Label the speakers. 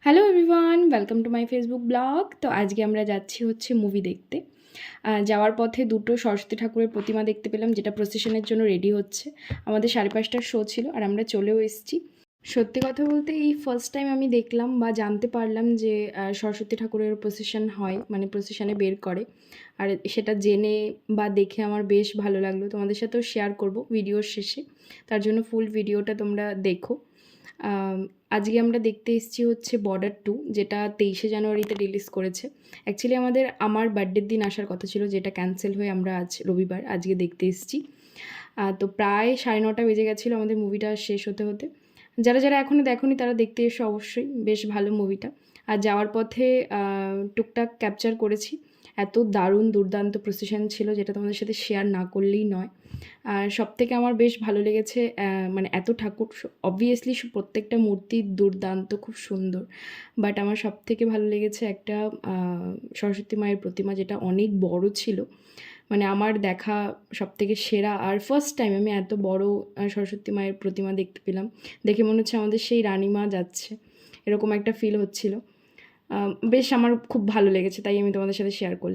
Speaker 1: Hello everyone, welcome to my Facebook blog. তো আজকে আমরা যাচ্ছি হচ্ছে মুভি দেখতে। যাওয়ার পথে দুটো সরস্বতী ঠাকুরের প্রতিমা দেখতে পেলাম, যেটা প্রসেশনের জন্য রেডি হচ্ছে। আমাদের 5:30টার শো ছিল আর আমরা চলেও এসেছি। সত্যি কথা বলতে এই ফার্স্ট টাইম আমি দেখলাম বা জানতে পারলাম যে সরস্বতী ঠাকুরের প্রসেশন হয়, মানে প্রসেশনে বের করে। আর সেটা জেনে বা দেখে আমার বেশ ভালো লাগলো। তোমাদের সাথেও শেয়ার করব ভিডিওর শেষে, তার জন্য ফুল ভিডিওটা তোমরা দেখো। আজকে আমরা দেখতে এসেছি হচ্ছে বর্ডার 2, যেটা 23শে জানুয়ারিতে রিলিজ করেছে। অ্যাকচুয়ালি আমার বার্থডের দিন আসার কথা ছিল, যেটা ক্যান্সেল হয়ে আমরা আজ রবিবার আজকে দেখতে এসেছি। তো প্রায় 9:30 বেজে গেছিলো আমাদের মুভিটা শেষ হতে হতে। যারা যারা এখনও দেখোনি তারা দেখতে এসো অবশ্যই, বেশ ভালো মুভিটা। আর যাওয়ার পথে টুকটাক ক্যাপচার করেছি। এত দারুণ দুর্দান্ত প্রসেশন ছিল, যেটা তোমাদের সাথে শেয়ার না করলেই নয়। আর সবথেকে আমার বেশ ভালো লেগেছে, মানে এত ঠাকুর, অবভিয়াসলি প্রত্যেকটা মূর্তি দুর্দান্ত, খুব সুন্দর। বাট আমার সবথেকে ভালো লেগেছে একটা সরস্বতী মায়ের প্রতিমা, যেটা অনেক বড় ছিল। মানে আমার দেখা সবথেকে সেরা, আর ফার্স্ট টাইম আমি এত বড় সরস্বতী মায়ের প্রতিমা দেখতে পেলাম। দেখে মনে হচ্ছে আমাদের সেই রানীমা যাচ্ছে, এরকম একটা ফিল হচ্ছিল। বেশ আমার খুব ভালো লেগেছে, তাই আমি তোমাদের সাথে শেয়ার করলাম।